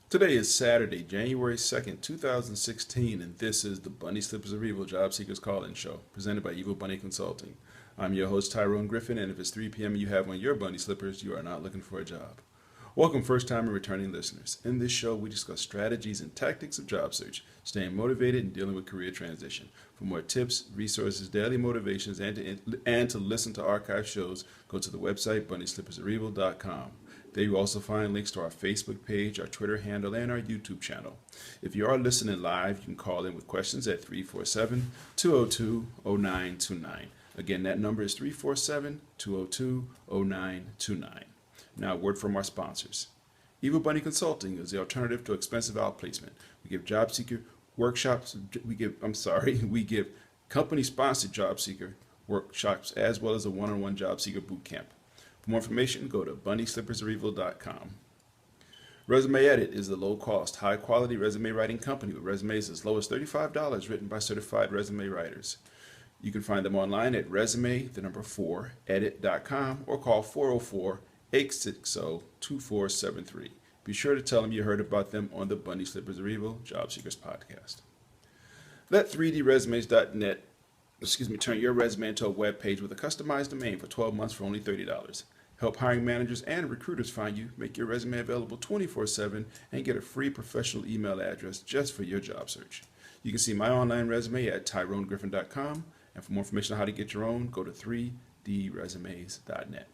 Today is Saturday, January 2nd, 2016, and this is the Bunny Slippers of Evil Job Seekers Call-In Show, presented by Evil Bunny Consulting. I'm your host, Tyrone Griffin, and if it's 3 p.m. and you have on your bunny slippers, you are not looking for a job. Welcome, first-time and returning listeners. In this show, we discuss strategies and tactics of job search, staying motivated, and dealing with career transition. For more tips, resources, daily motivations, and to listen to archive shows, go to the website bunnyslippersofevil.com. There you also find links to our Facebook page, our Twitter handle, and our YouTube channel. If you are listening live, you can call in with questions at 347-202-0929. Again, that number is 347-202-0929. Now, a word from our sponsors. Evil Bunny Consulting is the alternative to expensive outplacement. We give job seeker workshops, we give company-sponsored job seeker workshops as well as a one-on-one job seeker boot camp. For more information, go to bunnyslippersofevil.com. Resume Edit is the low-cost, high-quality resume writing company with resumes as low as $35 written by certified resume writers. You can find them online at resume4edit.com or call 404-860-2473. Be sure to tell them you heard about them on the Bunny Slippers of Evil Job Seekers podcast. Let 3dresumes.net turn your resume into a web page with a customized domain for 12 months for only $30. Help hiring managers and recruiters find you, make your resume available 24/7, and get a free professional email address just for your job search. You can see my online resume at tyronegriffin.com, and for more information on how to get your own, go to 3dresumes.net.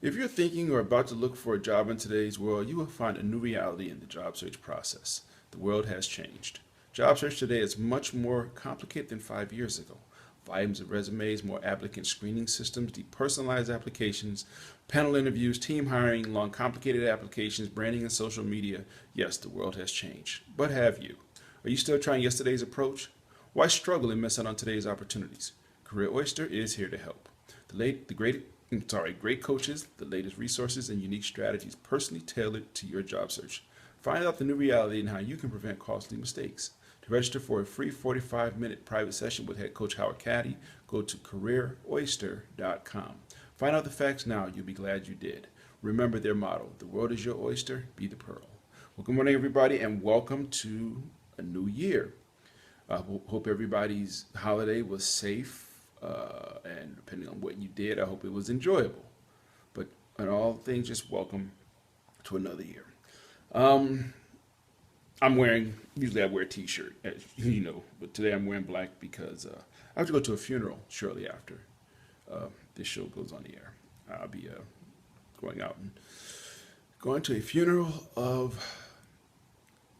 If you're thinking or about to look for a job in today's world, you will find a new reality in the job search process. The world has changed. Job search today is much more complicated than 5 years ago. Volumes of resumes, more applicant screening systems, depersonalized applications, panel interviews, team hiring, long complicated applications, branding and social media. Yes, the world has changed. But have you? Are you still trying yesterday's approach? Why struggle and miss out on today's opportunities? Career Oyster is here to help. Great coaches, the latest resources, and unique strategies personally tailored to your job search. Find out the new reality and how you can prevent costly mistakes. To register for a free 45-minute private session with head coach Howard Caddy, go to careeroyster.com. Find out the facts now. You'll be glad you did. Remember their motto, the world is your oyster, be the pearl. Well, good morning, everybody, and welcome to a new year. I hope everybody's holiday was safe, and depending on what you did, I hope it was enjoyable. But in all things, just welcome to another year. Usually I wear a t-shirt, as you know, but today I'm wearing black because I have to go to a funeral shortly after this show goes on the air. I'll be going to a funeral of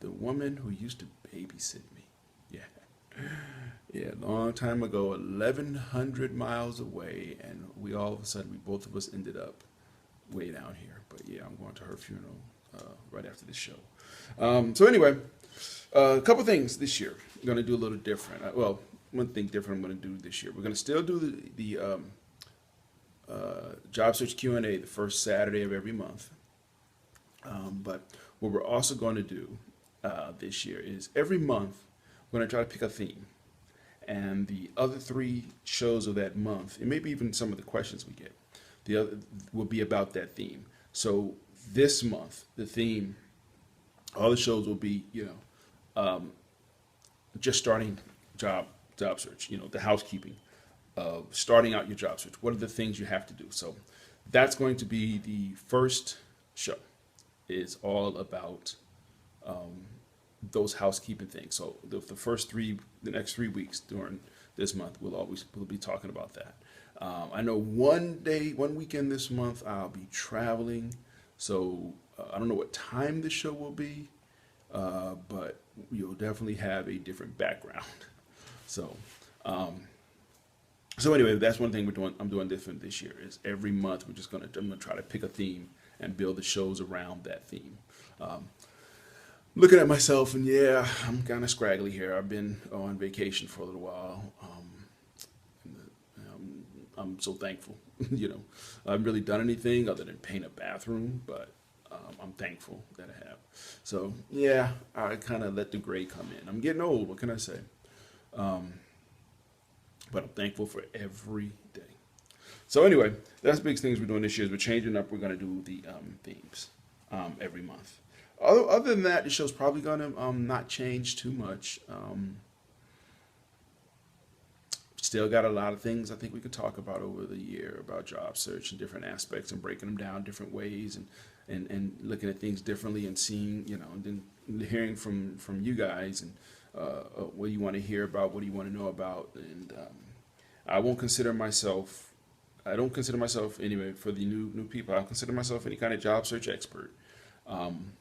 the woman who used to babysit me. Yeah. Yeah, a long time ago, 1,100 miles away, and both of us ended up way down here. But yeah, I'm going to her funeral right after this show. So anyway, a couple things this year. I'm going to do a little different. One thing different I'm going to do this year. We're going to still do the job search Q&A the first Saturday of every month. But what we're also going to do this year is every month we're going to try to pick a theme. And the other 3 shows of that month, and maybe even some of the questions we get, the other will be about that theme. So this month, the theme, all the shows will be, just starting job search, the housekeeping of starting out your job search. What are the things you have to do? So that's going to be the first show. Is all about those housekeeping things. So the next 3 weeks during this month, we'll be talking about that. I know one weekend this month, I'll be traveling. So I don't know what time the show will be, but you'll definitely have a different background. So anyway, that's one thing I'm doing different this year. Is every month I'm gonna try to pick a theme and build the shows around that theme. Looking at myself, and yeah, I'm kind of scraggly here. I've been on vacation for a little while. I'm so thankful. I haven't really done anything other than paint a bathroom, but I'm thankful that I have. So yeah, I kind of let the gray come in. I'm getting old. What can I say? But I'm thankful for every day. So anyway, that's the big things we're doing this year. Is we're changing up. We're going to do the themes every month. Other than that, the show's probably gonna not change too much. Still got a lot of things I think we could talk about over the year about job search and different aspects and breaking them down different ways and looking at things differently and seeing, and then hearing from you guys and what you want to hear about, what do you want to know about. And I won't consider myself, I don't consider myself anyway for the new people. I don't consider myself any kind of job search expert. Um,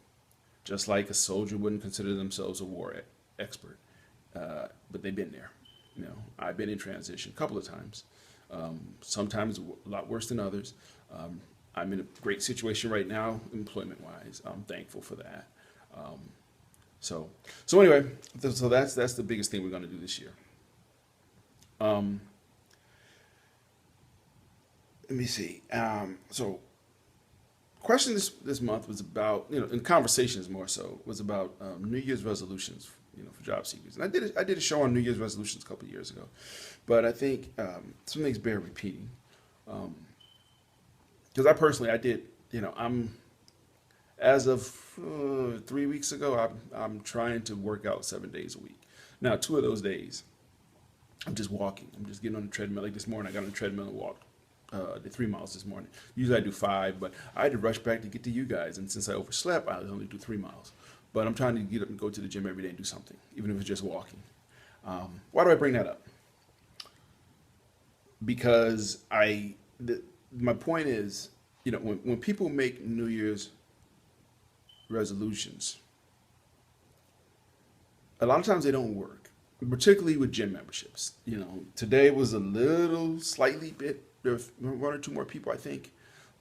just like a soldier wouldn't consider themselves a expert, but they've been there. I've been in transition a couple of times, sometimes a lot worse than others. I'm in a great situation right now, employment-wise. I'm thankful for that. Um, so anyway, so that's the biggest thing we're going to do this year. Um, Let me see. So question this month was about, in conversations more so, was about New Year's resolutions, for job seekers. And I did a show on New Year's resolutions a couple of years ago, but I think some things bear repeating. Because I personally, I did, I'm as of 3 weeks ago, I'm trying to work out 7 days a week. Now, 2 of those days, I'm just walking. I'm just getting on the treadmill. Like this morning, I got on the treadmill and walked. Did 3 miles this morning. Usually I do 5, but I had to rush back to get to you guys, and since I overslept, I only do 3 miles. But I'm trying to get up and go to the gym every day and do something, even if it's just walking. Why do I bring that up? Because my point is, when people make New Year's resolutions, a lot of times they don't work, particularly with gym memberships. Today was a little slightly bit. There's one or two more people, I think,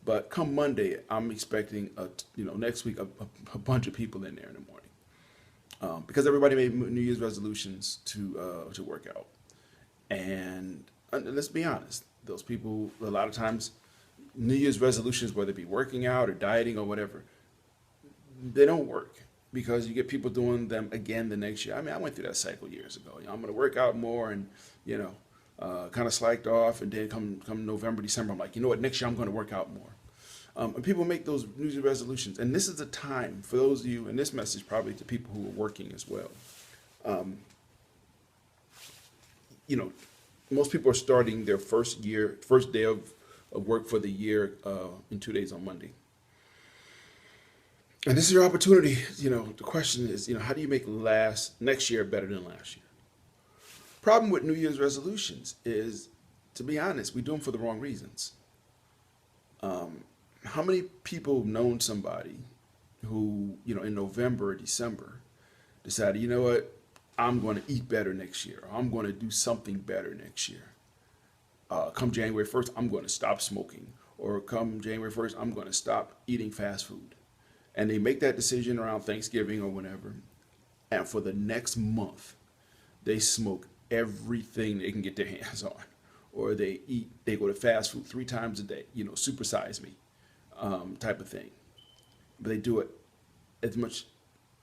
but come Monday, I'm expecting next week a bunch of people in there in the morning, because everybody made New Year's resolutions to work out, and let's be honest, those people a lot of times New Year's resolutions, whether it be working out or dieting or whatever, they don't work because you get people doing them again the next year. I mean, I went through that cycle years ago. I'm going to work out more, and kind of slacked off, and then come November, December, I'm like, you know what? Next year I'm going to work out more. And people make those New Year's resolutions, and this is the time for those of you, and this message probably to people who are working as well. Um, you know, Most people are starting their first day of work for the year in 2 days on Monday. And this is your opportunity. The question is, how do you make next year better than last year? Problem with New Year's resolutions is, to be honest, we do them for the wrong reasons. How many people have known somebody who, in November or December decided, you know what, I'm going to eat better next year. Or I'm going to do something better next year. Come January 1st, I'm going to stop smoking. Or come January 1st, I'm going to stop eating fast food. And they make that decision around Thanksgiving or whenever. And for the next month, they smoke everything they can get their hands on. Or they go to fast food 3 times a day, supersize me type of thing. But they do it as much,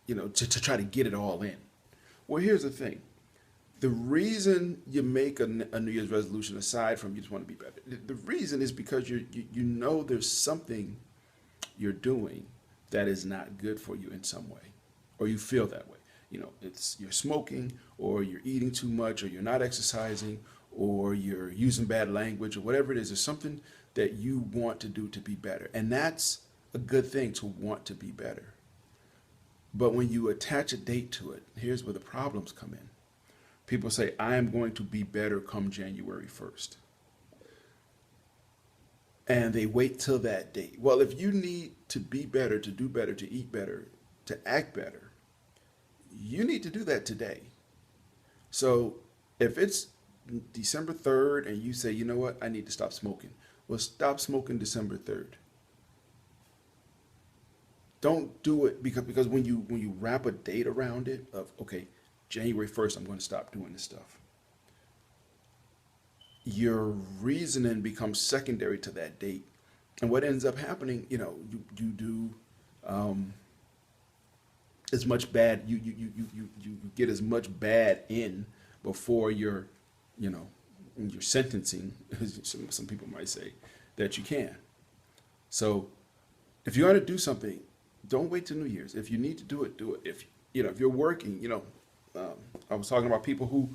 to try to get it all in. Well, here's the thing. The reason you make a New Year's resolution, aside from you just want to be better, the reason is because you know there's something you're doing that is not good for you in some way, or you feel that way. You're smoking, or you're eating too much, or you're not exercising, or you're using bad language, or whatever it is. There's something that you want to do to be better, and that's a good thing, to want to be better. But when you attach a date to it, here's where the problems come in. People say, I am going to be better come January 1st. And they wait till that date. Well, if you need to be better, to do better, to eat better, to act better, you need to do that today. So if it's December 3rd and you say, you know what, I need to stop smoking. Well, stop smoking December 3rd. Don't do it because when you wrap a date around it of, okay, January 1st, I'm going to stop doing this stuff. Your reasoning becomes secondary to that date. And what ends up happening, you do as much bad, you get as much bad in before your sentencing, as some people might say, that you can. So if you're going to do something, don't wait till New Year's. If you need to do it, do it. If you're working, I was talking about people who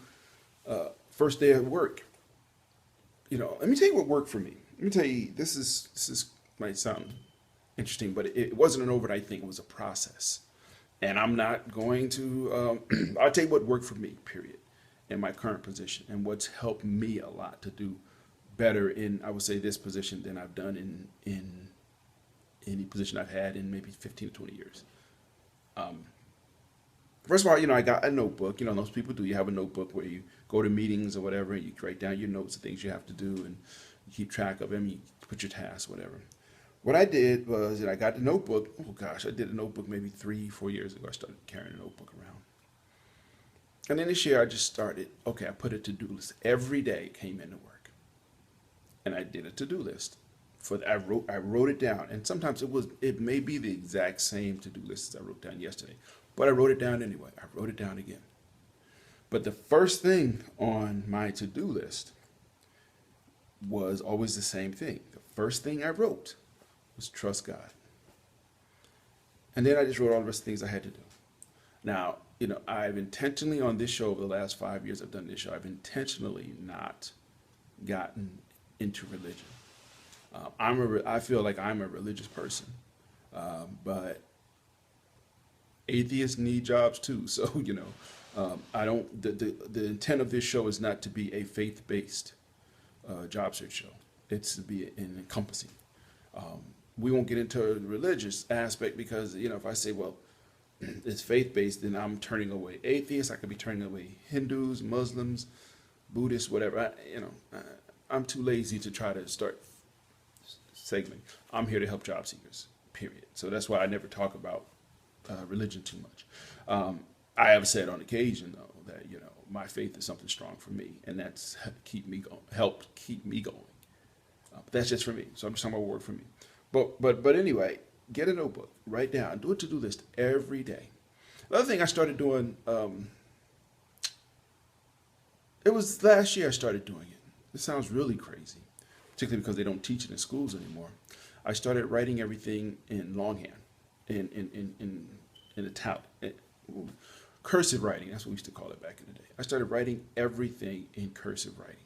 first day at work. Let me tell you what worked for me. Let me tell you, this is might sound interesting, but it wasn't an overnight thing. It was a process, and I'm not going to. I'll tell you what worked for me. Period. In my current position, and what's helped me a lot to do better in, I would say, this position than I've done in any position I've had in maybe 15 to 20 years. First of all, I got a notebook. Most people do. You have a notebook where you go to meetings or whatever, and you write down your notes and things you have to do, and you keep track of them. You put your tasks, whatever. What I did was that I got the notebook. Oh gosh, I did a notebook maybe 3, 4 years ago. I started carrying a notebook around. And then this year I just started, okay, I put a to-do list. Every day came into work. And I did a to-do list. I wrote it down. And sometimes it may be the exact same to-do list as I wrote down yesterday. But I wrote it down anyway. I wrote it down again. But the first thing on my to-do list was always the same thing. The first thing I wrote was trust God. And then I just wrote all the rest of the things I had to do. Now, I've intentionally on this show over the last 5 years I've done this show, I've intentionally not gotten into religion. I feel like I'm a religious person, but atheists need jobs too. So, I don't, the intent of this show is not to be a faith-based job search show. It's to be an encompassing. We won't get into the religious aspect because, if I say, well, it's faith-based, then I'm turning away atheists. I could be turning away Hindus, Muslims, Buddhists, whatever. I'm too lazy to try to start segmenting. I'm here to help job seekers, period. So that's why I never talk about religion too much. I have said on occasion, though, that, my faith is something strong for me, and that's helped keep me going. But that's just for me. So I'm just talking about work for me. But anyway, get a notebook, write down, do a to-do list every day. Another thing I started doing, it was last year I started doing it. It sounds really crazy, particularly because they don't teach it in schools anymore. I started writing everything in longhand, in italic, cursive writing. That's what we used to call it back in the day. I started writing everything in cursive writing.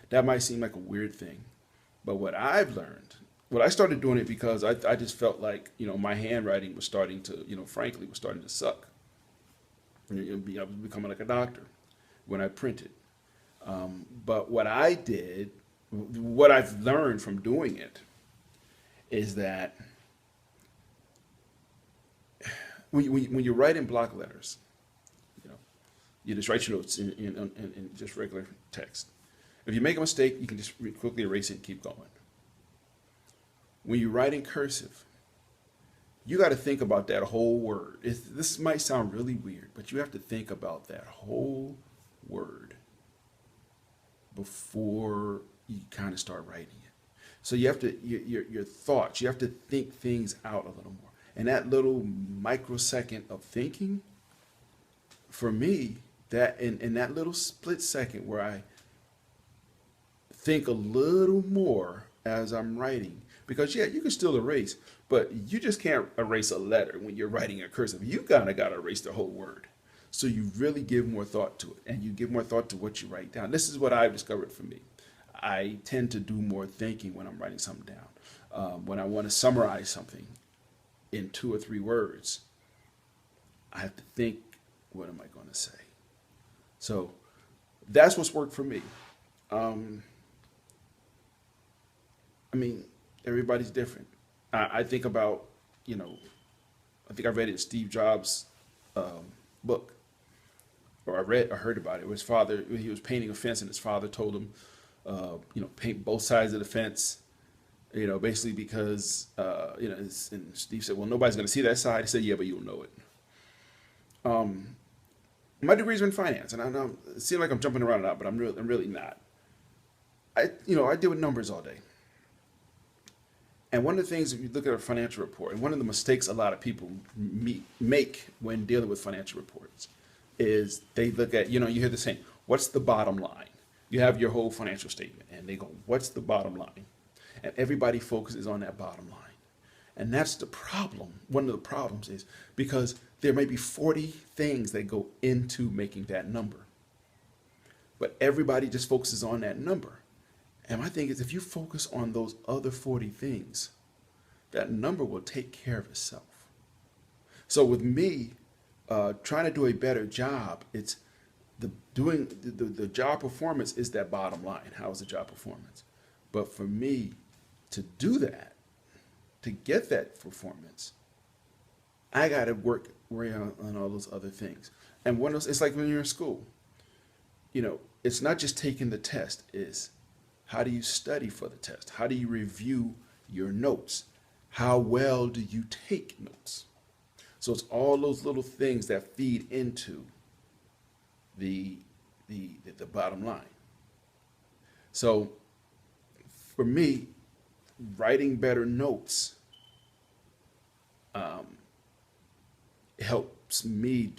That might seem like a weird thing, but what I've learned, I started doing it because I just felt like, my handwriting was starting to, frankly, was starting to suck. I was becoming like a doctor when I printed. But what I did, what I've learned from doing it, is that when you write in block letters, you just write your notes in just regular text. If you make a mistake, you can just quickly erase it and keep going. When you write in cursive, you got to think about that whole word. This might sound really weird, but you have to think about that whole word before you kind of start writing it. So you have to, your thoughts, you have to think things out a little more. And that little microsecond of thinking, for me, that in that little split second where I think a little more as I'm writing, because yeah, you can still erase, but you just can't erase a letter when you're writing a cursive. You kind of got to erase the whole word. So you really give more thought to it, and you give more thought to what you write down. This is what I've discovered for me. I tend to do more thinking when I'm writing something down. When I want to summarize something in 2 or 3 words, I have to think, what am I going to say? So that's what's worked for me. Everybody's different. I think about, I think I read it in Steve Jobs' book, or I heard about it. His father, he was painting a fence, and his father told him, paint both sides of the fence, basically because, and Steve said, well, nobody's going to see that side. He said, yeah, but you'll know it. My degree's in finance, and I know it seems like I'm jumping around a lot, but I'm really not. I deal with numbers all day. And one of the things, if you look at a financial report, and one of the mistakes a lot of people make when dealing with financial reports is they look at, you hear the saying, what's the bottom line? You have your whole financial statement, and they go, what's the bottom line? And everybody focuses on that bottom line. And that's the problem. One of the problems is because there may be 40 things that go into making that number, but everybody just focuses on that number. And my thing is, if you focus on those other 40 things, that number will take care of itself. So with me, trying to do a better job, it's the job performance is that bottom line. How is the job performance? But for me to do that, to get that performance, I got to work on all those other things. And one of those, it's like when you're in school. It's not just taking the test. It's how do you study for the test? How do you review your notes? How well do you take notes? So it's all those little things that feed into the bottom line. So for me, writing better notes helps me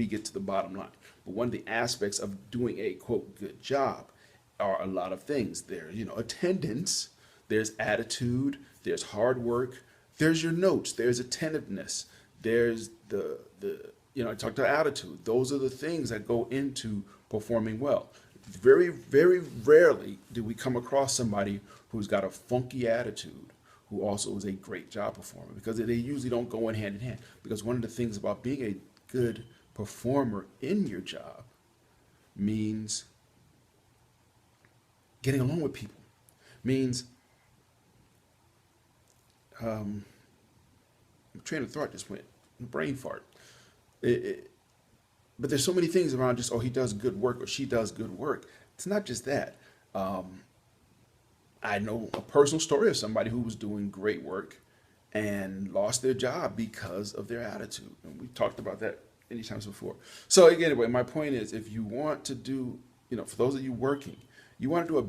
get to the bottom line. But one of the aspects of doing a quote good job are a lot of things. There's attendance, there's attitude, there's hard work, there's your notes, there's attentiveness, there's I talked about attitude. Those are the things that go into performing well. Very, very rarely do we come across somebody who's got a funky attitude who also is a great job performer, because they usually don't go in hand. Because one of the things about being a good performer in your job means getting along with people, means train of thought just went brain fart. But there's so many things around just, he does good work or she does good work. It's not just that. I know a personal story of somebody who was doing great work and lost their job because of their attitude. And we talked about that many times before. So again, anyway, my point is, if you want to do, for those of you working, you want to do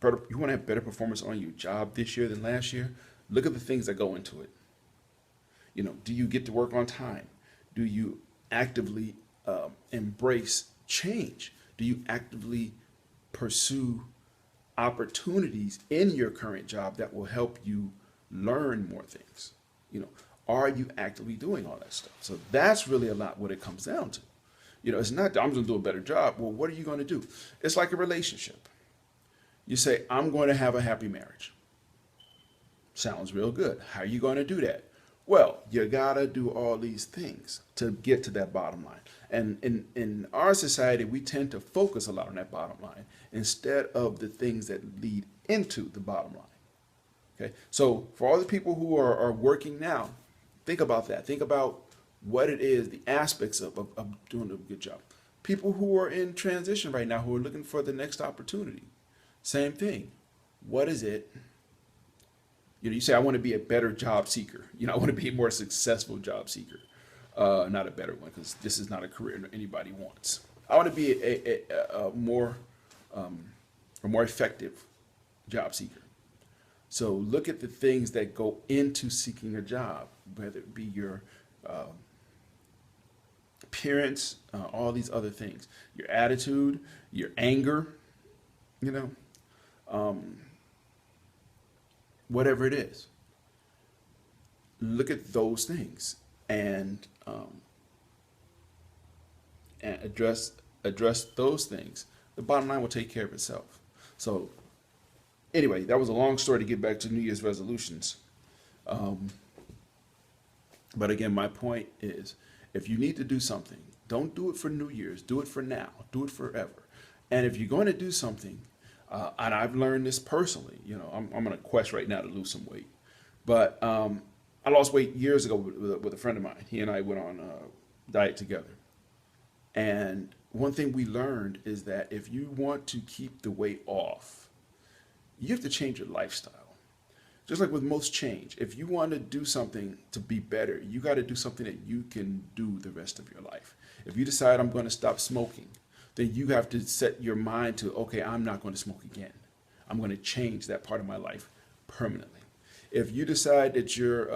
you want to have better performance on your job this year than last year, look at the things that go into it. Do you get to work on time? Do you actively embrace change? Do you actively pursue opportunities in your current job that will help you learn more things? Are you actively doing all that stuff? So that's really a lot what it comes down to. It's not, I'm going to do a better job. Well, what are you going to do? It's like a relationship. You say, I'm going to have a happy marriage. Sounds real good. How are you going to do that? Well, you gotta do all these things to get to that bottom line. And in our society, we tend to focus a lot on that bottom line instead of the things that lead into the bottom line. Okay, so for all the people who are working now, think about that. Think about what it is, the aspects of doing a good job. People who are in transition right now, who are looking for the next opportunity, same thing. What is it? You say, I want to be a better job seeker. I want to be a more successful job seeker. Not a better one, because this is not a career anybody wants. I want to be a more effective job seeker. So look at the things that go into seeking a job, whether it be your appearance, all these other things, your attitude, your anger, whatever it is. Look at those things and address those things. The bottom line will take care of itself. So anyway, that was a long story to get back to New Year's resolutions. But again, my point is, if you need to do something, don't do it for New Year's. Do it for now. Do it forever. And if you're going to do something, and I've learned this personally, I'm on a quest right now to lose some weight. But I lost weight years ago with a friend of mine. He and I went on a diet together. And one thing we learned is that if you want to keep the weight off, you have to change your lifestyle. Just like with most change, if you want to do something to be better, you got to do something that you can do the rest of your life. If you decide I'm going to stop smoking, then you have to set your mind to, okay, I'm not going to smoke again. I'm going to change that part of my life permanently. If you decide that you're,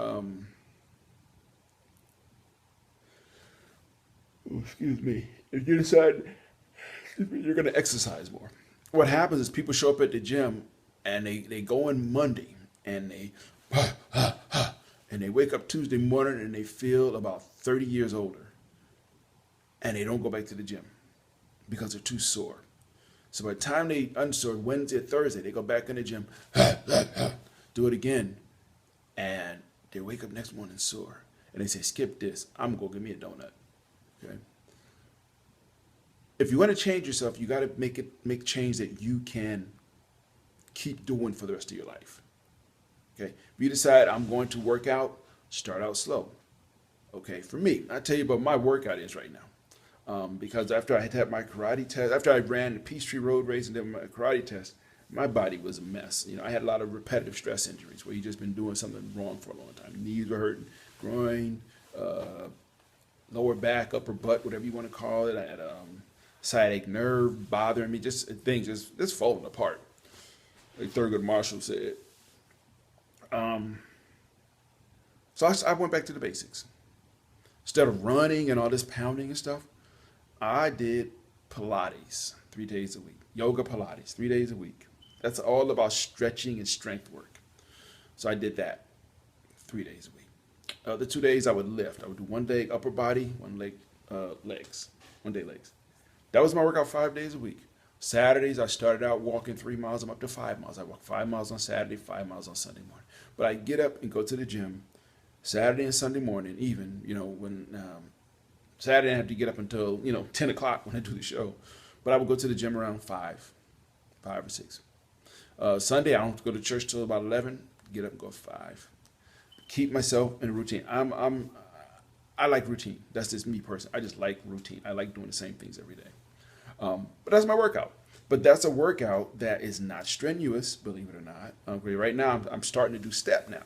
if you decide you're going to exercise more, what happens is people show up at the gym and they go in Monday and they and they wake up Tuesday morning and they feel about 30 years older, and they don't go back to the gym because they're too sore. So by the time they unsore Wednesday or Thursday, they go back in the gym, do it again, and they wake up next morning sore, and they say, "Skip this. I'm gonna go get me a donut." Okay. If you want to change yourself, you got to make change that you can keep doing for the rest of your life. Okay. If you decide I'm going to work out, start out slow. Okay. For me, I'll tell you about my workout is right now. Because after I had my karate test, after I ran the Peachtree Road race and did my karate test, my body was a mess. I had a lot of repetitive stress injuries where you just been doing something wrong for a long time. Knees were hurting, groin, lower back, upper butt, whatever you want to call it. I had sciatic nerve bothering me, just things just falling apart. Like Thurgood Marshall said. So I went back to the basics. Instead of running and all this pounding and stuff, I did Pilates 3 days a week. Yoga Pilates 3 days a week. That's all about stretching and strength work. So I did that 3 days a week. The 2 days I would lift. I would do 1 day upper body, 1 leg legs. 1 day legs. That was my workout 5 days a week. Saturdays I started out walking 3 miles. I'm up to 5 miles. I walk 5 miles on Saturday, 5 miles on Sunday morning. But I get up and go to the gym Saturday and Sunday morning, even, when Saturday I have to get up until, 10 o'clock when I do the show. But I would go to the gym around 5 or 6. Sunday I don't go to church till about 11, get up and go at 5. Keep myself in a routine. I like routine. That's just me personally. I just like routine. I like doing the same things every day. But that's my workout. But that's a workout that is not strenuous, believe it or not. Okay, right now I'm starting to do step now.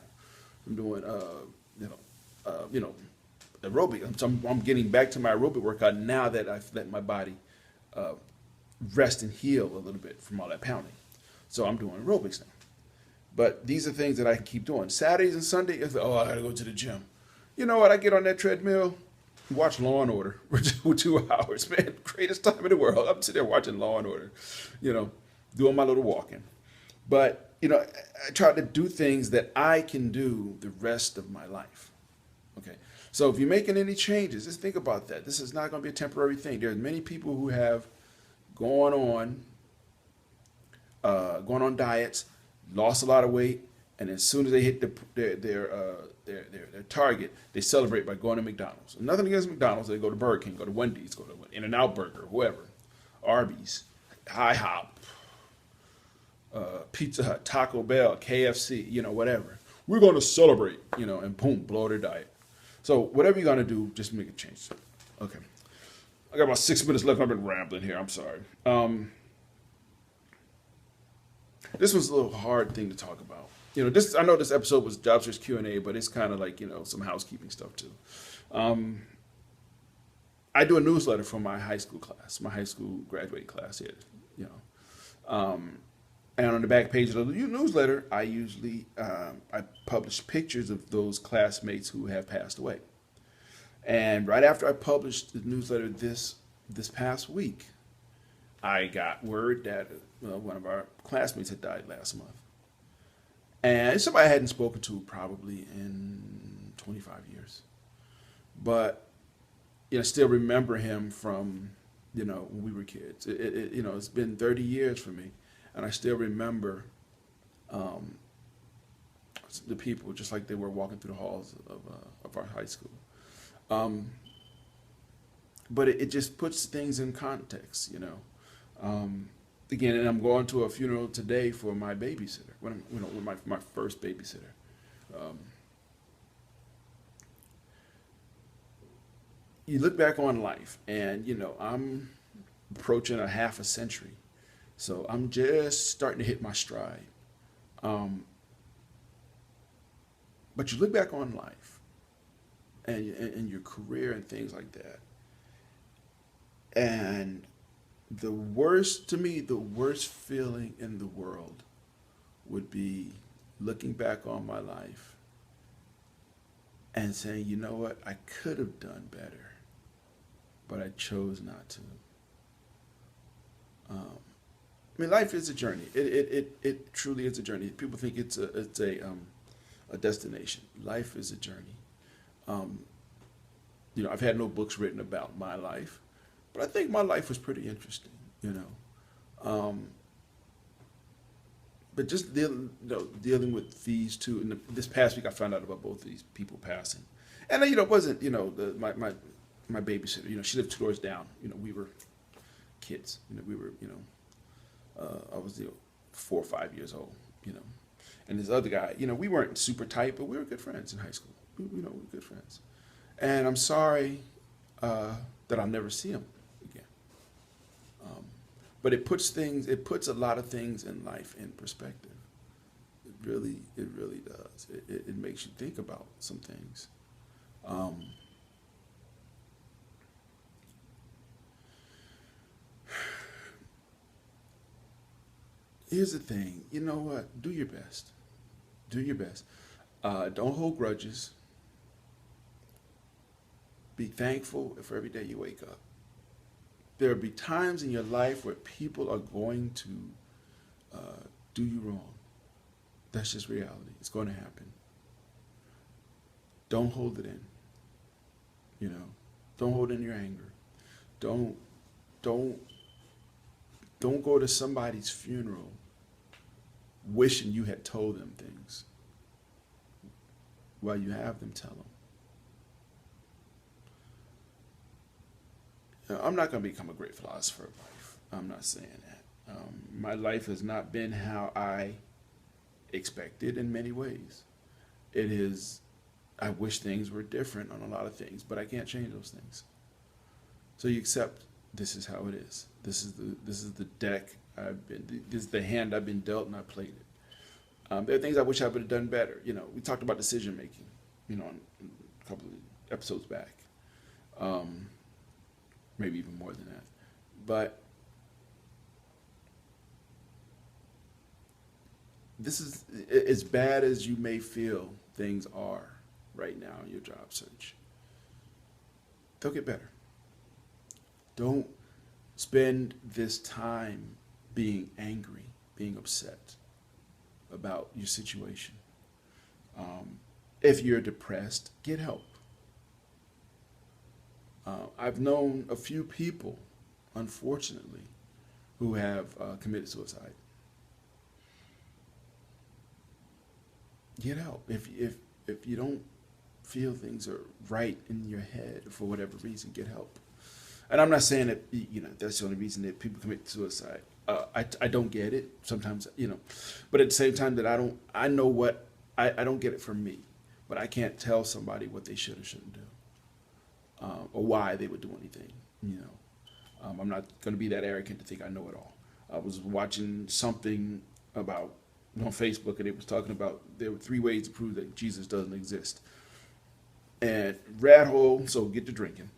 I'm doing aerobic. I'm getting back to my aerobic workout now that I've let my body rest and heal a little bit from all that pounding. So I'm doing aerobics now. But these are things that I can keep doing. Saturdays and Sundays, I gotta go to the gym. You know what? I get on that treadmill, watch Law and Order for 2 hours, man. Greatest time in the world. I'm sitting there watching Law and Order, doing my little walking. But, I try to do things that I can do the rest of my life. Okay. So if you're making any changes, just think about that. This is not going to be a temporary thing. There's many people who have gone on diets, lost a lot of weight, and as soon as they hit their target, they celebrate by going to McDonald's. Nothing against McDonald's. They go to Burger King, go to Wendy's, go to In-N-Out Burger, whoever, Arby's, IHOP, Pizza Hut, Taco Bell, KFC, whatever. We're going to celebrate, and boom, blow their diet. So whatever you're going to do, just make a change. Okay. I got about 6 minutes left. I've been rambling here. I'm sorry. This was a little hard thing to talk about. I know this episode was Job Search Q&A, but it's kind of like, some housekeeping stuff too. I do a newsletter for my high school class, my high school graduating class here, and on the back page of the newsletter, I usually I publish pictures of those classmates who have passed away. And right after I published the newsletter this past week, I got word that one of our classmates had died last month. And it's somebody I hadn't spoken to probably in 25 years. But, I still remember him from, when we were kids. It's been 30 years for me. And I still remember the people just like they were walking through the halls of our high school. But it just puts things in context, Again, and I'm going to a funeral today for my babysitter, with my first babysitter. You look back on life, and I'm approaching a half a century, so I'm just starting to hit my stride. But you look back on life, and your career and things like that, and the worst feeling in the world would be looking back on my life and saying, you know what, I could have done better, but I chose not to. Life is a journey. It truly is a journey. People think it's a a destination. Life is a journey. Um, I've had no books written about my life, but I think my life was pretty interesting, Um, but just dealing with these two. And this past week, I found out about both of these people passing, and it wasn't my babysitter. She lived 2 doors down. We were kids. We were I was 4 or 5 years old. And this other guy. We weren't super tight, but we were good friends in high school. We were good friends. And I'm sorry that I'll never see him again. But it puts a lot of things in life in perspective. It really does. It makes you think about some things. Here's the thing. You know what? Do your best. Do your best. Don't hold grudges. Be thankful for every day you wake up. There will be times in your life where people are going to do you wrong. That's just reality. It's going to happen. Don't hold it in. Don't hold in your anger. Don't go to somebody's funeral wishing you had told them things. While you have them, tell them. I'm not going to become a great philosopher of life. I'm not saying that. My life has not been how I expected in many ways. I wish things were different on a lot of things, but I can't change those things. So you accept this is how it is. This is the deck this is the hand I've been dealt, and I played it. There are things I wish I would have done better. We talked about decision making, on a couple of episodes back. Maybe even more than that. But this is as bad as you may feel things are right now in your job search. They'll get better. Don't spend this time being angry, being upset about your situation. If you're depressed, get help. I've known a few people, unfortunately, who have committed suicide. Get help. If you don't feel things are right in your head for whatever reason, get help. And I'm not saying that that's the only reason that people commit suicide. I don't get it sometimes, but at the same time that I don't get it from me, but I can't tell somebody what they should or shouldn't do, or why they would do anything. I'm not going to be that arrogant to think I know it all. I was watching something about on Facebook, and it was talking about there were 3 ways to prove that Jesus doesn't exist. And rat hole, so get to drinking.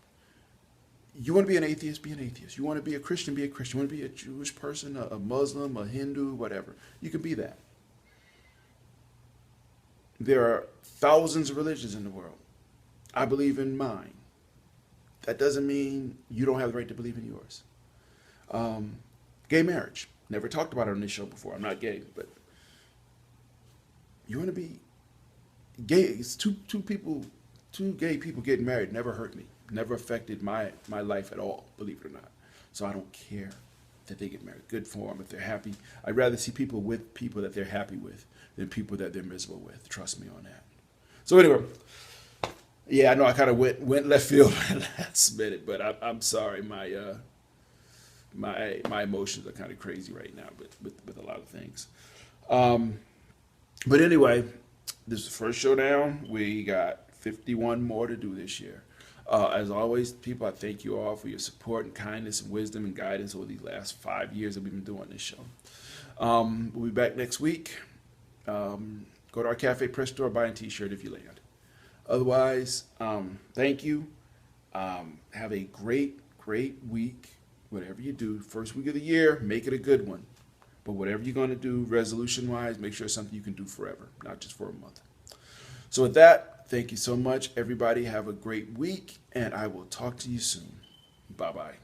You want to be an atheist, be an atheist. You want to be a Christian, be a Christian. You want to be a Jewish person, a Muslim, a Hindu, whatever. You can be that. There are thousands of religions in the world. I believe in mine. That doesn't mean you don't have the right to believe in yours. Gay marriage. Never talked about it on this show before. I'm not gay, but you want to be gay. It's two gay people getting married never hurt me. Never affected my life at all, believe it or not. So I don't care that they get married. Good for them if they're happy. I'd rather see people with people that they're happy with than people that they're miserable with. Trust me on that. So anyway, yeah, I know I kind of went left field last minute, but I'm sorry. My emotions are kind of crazy right now, but with a lot of things. But anyway, this is the first showdown. We got 51 more to do this year. As always, people, I thank you all for your support and kindness and wisdom and guidance over these last 5 years that we've been doing this show. We'll be back next week. Go to our Cafe Press store, buy a t-shirt if you land. Otherwise, thank you. Have a great week. Whatever you do, first week of the year, make it a good one. But whatever you're going to do, resolution-wise, make sure it's something you can do forever, not just for a month. So with that, thank you so much. Everybody have a great week, and I will talk to you soon. Bye-bye.